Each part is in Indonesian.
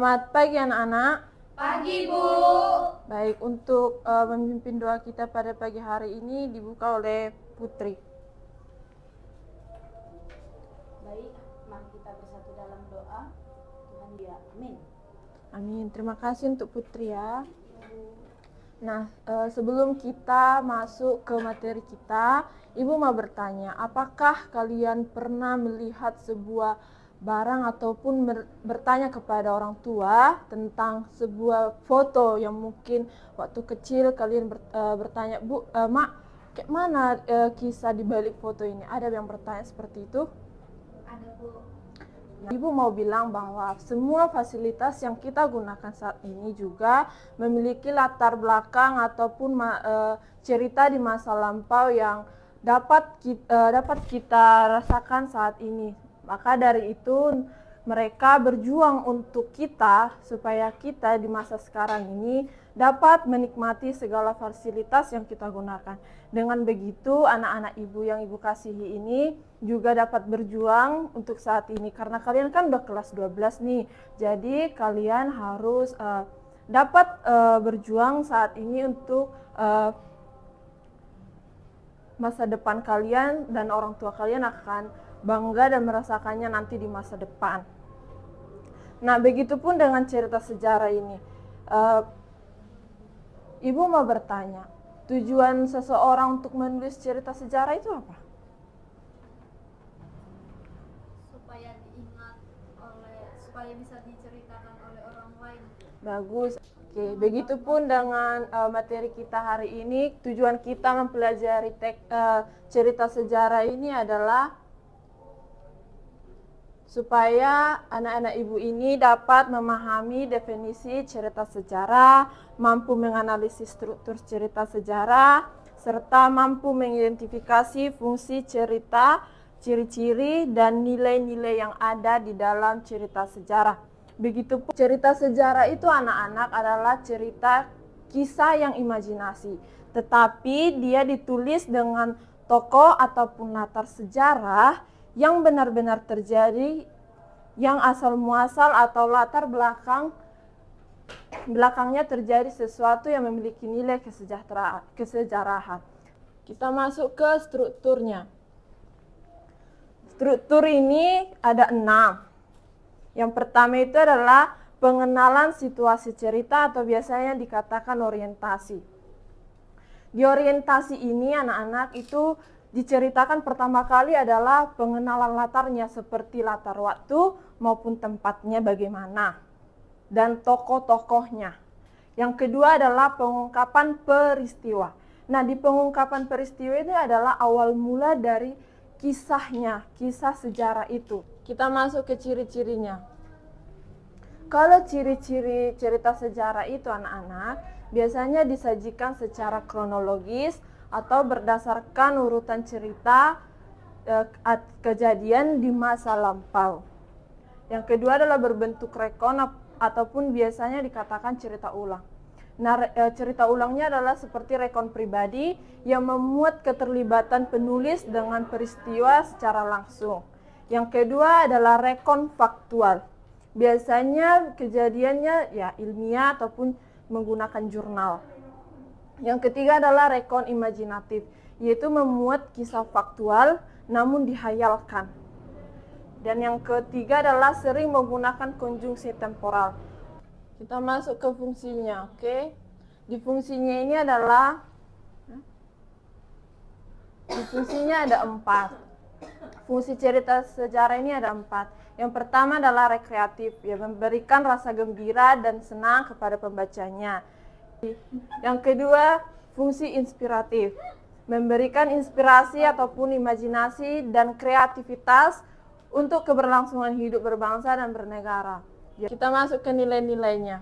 Selamat pagi anak-anak. Pagi, Bu. Baik, untuk memimpin doa kita pada pagi hari ini dibuka oleh Putri. Baik, mari kita bersatu dalam doa. Tuhan dia, amin. Amin. Terima kasih untuk Putri ya. Nah, sebelum kita masuk ke materi kita, Ibu mau bertanya, apakah kalian pernah melihat sebuah barang ataupun bertanya kepada orang tua tentang sebuah foto yang mungkin waktu kecil kalian bertanya, Bu, Mak, kayak mana kisah di balik foto ini? Ada yang bertanya seperti itu? Ada, Bu. Ibu mau bilang bahwa semua fasilitas yang kita gunakan saat ini juga memiliki latar belakang ataupun cerita di masa lampau yang dapat kita rasakan saat ini. Maka dari itu mereka berjuang untuk kita supaya kita di masa sekarang ini dapat menikmati segala fasilitas yang kita gunakan. Dengan begitu anak-anak ibu yang ibu kasihi ini juga dapat berjuang untuk saat ini. Karena kalian kan udah kelas 12 nih. Jadi kalian harus dapat berjuang saat ini untuk masa depan kalian, dan orang tua kalian akan bangga dan merasakannya nanti di masa depan. Nah, begitupun dengan cerita sejarah ini. Ibu mau bertanya, tujuan seseorang untuk menulis cerita sejarah itu apa? Supaya bisa diceritakan oleh orang lain. Bagus. Oke, begitupun dengan materi kita hari ini, tujuan kita mempelajari cerita sejarah ini adalah supaya anak-anak ibu ini dapat memahami definisi cerita sejarah, mampu menganalisis struktur cerita sejarah, serta mampu mengidentifikasi fungsi cerita, ciri-ciri, dan nilai-nilai yang ada di dalam cerita sejarah. Begitupun cerita sejarah itu anak-anak adalah cerita kisah yang imajinasi, tetapi dia ditulis dengan tokoh ataupun latar sejarah yang benar-benar terjadi, yang asal muasal atau latar belakangnya terjadi sesuatu yang memiliki nilai kesejarahan. Kita masuk ke strukturnya. Struktur ini ada 6. Yang pertama itu adalah pengenalan situasi cerita atau biasanya dikatakan orientasi. Di orientasi ini anak-anak itu diceritakan pertama kali adalah pengenalan latarnya, seperti latar waktu maupun tempatnya bagaimana, dan tokoh-tokohnya. Yang kedua adalah pengungkapan peristiwa. Nah, di pengungkapan peristiwa itu adalah awal mula dari kisahnya, kisah sejarah itu. Kita masuk ke ciri-cirinya. Kalau ciri-ciri cerita sejarah itu anak-anak, biasanya disajikan secara kronologis atau berdasarkan urutan cerita kejadian di masa lampau. Yang kedua adalah berbentuk rekon ataupun biasanya dikatakan cerita ulang. Nah, cerita ulangnya adalah seperti rekon pribadi yang memuat keterlibatan penulis dengan peristiwa secara langsung. Yang kedua adalah rekon faktual. Biasanya kejadiannya ya ilmiah ataupun menggunakan jurnal. Yang ketiga adalah rekon imajinatif, yaitu memuat kisah faktual namun dihayalkan. Dan yang ketiga adalah sering menggunakan konjungsi temporal. Kita masuk ke fungsinya, oke? Di fungsinya ini adalah, di fungsinya ada 4. Fungsi cerita sejarah ini ada 4. Yang pertama adalah rekreatif, ya, memberikan rasa gembira dan senang kepada pembacanya. Yang kedua, fungsi inspiratif, memberikan inspirasi ataupun imajinasi dan kreativitas untuk keberlangsungan hidup berbangsa dan bernegara. Kita masuk ke nilai-nilainya.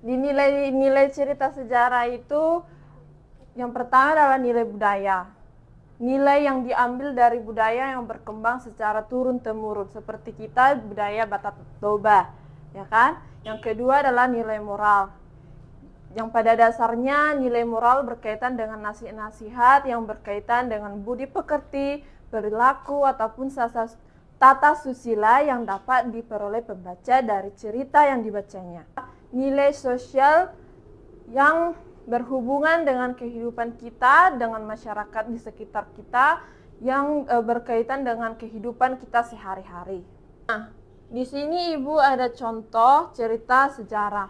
Di nilai-nilai cerita sejarah itu, yang pertama adalah nilai budaya. Nilai yang diambil dari budaya yang berkembang secara turun-temurun, seperti kita budaya Batak Toba, ya kan? Yang kedua adalah nilai moral, yang pada dasarnya nilai moral berkaitan dengan nasihat yang berkaitan dengan budi pekerti, perilaku, ataupun tata susila yang dapat diperoleh pembaca dari cerita yang dibacanya. Nilai sosial yang berhubungan dengan kehidupan kita, dengan masyarakat di sekitar kita, yang berkaitan dengan kehidupan kita sehari-hari. Nah, di sini Ibu ada contoh cerita sejarah.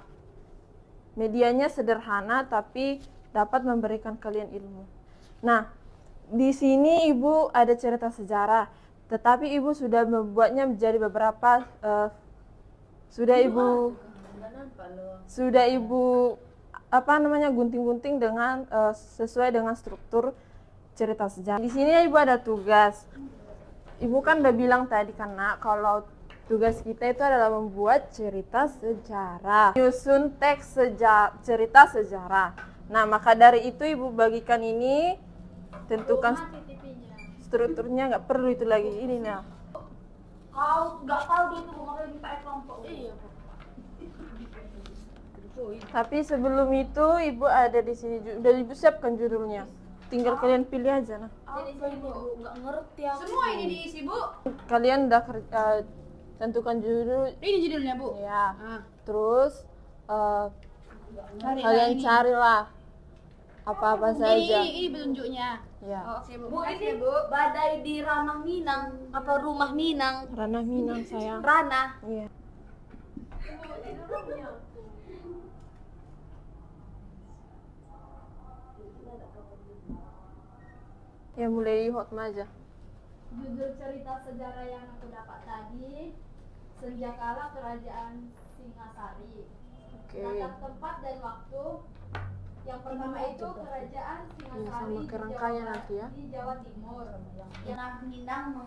Medianya sederhana tapi dapat memberikan kalian ilmu. Nah, di sini Ibu ada cerita sejarah, tetapi Ibu sudah membuatnya menjadi beberapa sudah Ibu gunting-gunting dengan sesuai dengan struktur cerita sejarah. Di sini Ibu ada tugas. Ibu kan udah bilang tadi kan Nak, kalau tugas kita itu adalah membuat cerita sejarah, menyusun teks cerita sejarah. Nah, maka dari itu Ibu bagikan ini, tentukan strukturnya, nggak perlu itu lagi ini nah. Kau nggak tahu gitu, makanya kita kelompok. Iya. Tapi sebelum itu Ibu ada di sini udah Ibu siapkan judulnya. Tinggal kalian pilih aja nah. Apa ini Bu? Nggak ngerti aku. Semua ini diisi, Bu. Kalian udah tentukan judul. Ini judulnya, Bu. Ya. Ah. Terus Carilah kalian ini. carilah apa-apa saja. Ini petunjuknya. Ya. Oh, oke, Bu. Bu, ini badai di Ramah Minang, apa rumah Minang? Ranah Minang sayang. Ranah. Iya. Ya mulai Hotma aja. Judul cerita sejarah yang aku dapat tadi, Senjakala Kerajaan Singasari. Oke. Latar tempat dan waktu. Yang pertama itu Kerajaan Singasari sama di kerangkanya Jawa, nanti ya. di Jawa Timur. Yang Minang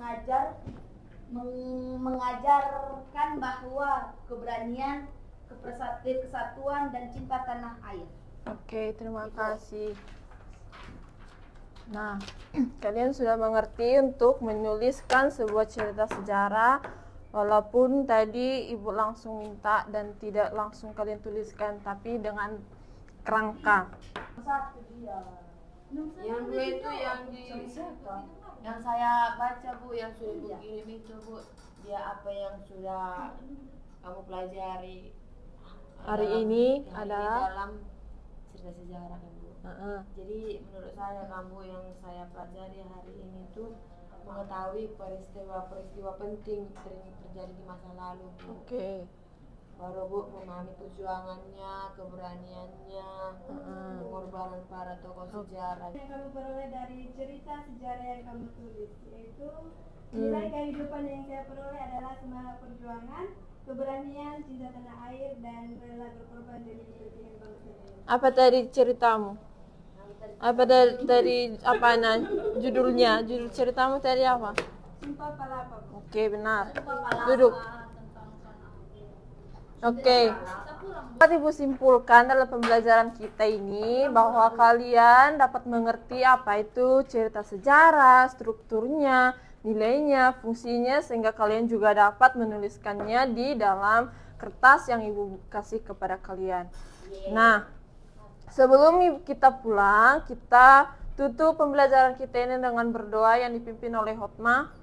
mengajarkan bahwa keberanian, kesatuan dan cinta tanah air. Oke, terima kasih. Nah, kalian sudah mengerti untuk menuliskan sebuah cerita sejarah, walaupun tadi Ibu langsung minta dan tidak langsung kalian tuliskan, tapi dengan kerangka. Satu dia. Yang dua itu Yang saya baca Bu, yang sudah Bu kirim itu, Bu. Dia apa yang sudah kamu pelajari Hari ini hari adalah dalam cerita sejarah kan, Bu. Jadi menurut saya kamu yang saya pelajari hari ini tuh mengetahui peristiwa-peristiwa penting terjadi di masa lalu, Bu. Oke. Baru Bu memahami perjuangannya, keberaniannya, pengorbanan para tokoh sejarah. Yang kamu peroleh dari cerita sejarah yang kamu tulis, yaitu nilai kehidupan yang saya peroleh adalah semangat perjuangan, keberanian, cinta tanah air, dan rela berkorban demi kepentingan bangsa. Apa tadi ceritamu? Apa dari apa judulnya? Judul ceritamu tadi apa? Sumpah Palapa. Oke, benar. Duduk. Oke. Dapat Ibu simpulkan dalam pembelajaran kita ini bahwa kalian dapat mengerti apa itu cerita sejarah, strukturnya, nilainya, fungsinya, sehingga kalian juga dapat menuliskannya di dalam kertas yang Ibu kasih kepada kalian. Nah, sebelum kita pulang, kita tutup pembelajaran kita ini dengan berdoa yang dipimpin oleh Hotma.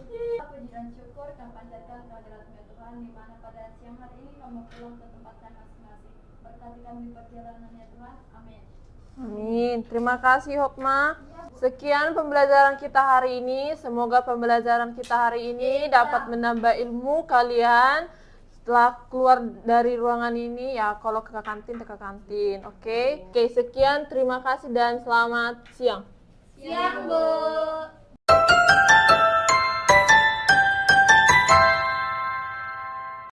puji dan syukur kami panjatkan kehadirat-Mu ya Tuhan, di mana pada siang hari ini kami pulang ke tempat kami masing-masing. Berkati kami di perjalanan ya Tuhan. Amin. Amin. Terima kasih Hotma. Sekian pembelajaran kita hari ini. Semoga pembelajaran kita hari ini dapat menambah ilmu kalian. Setelah keluar dari ruangan ini ya, kalau ke kantin, Oke, sekian. Terima kasih dan selamat siang. Siang, Bu.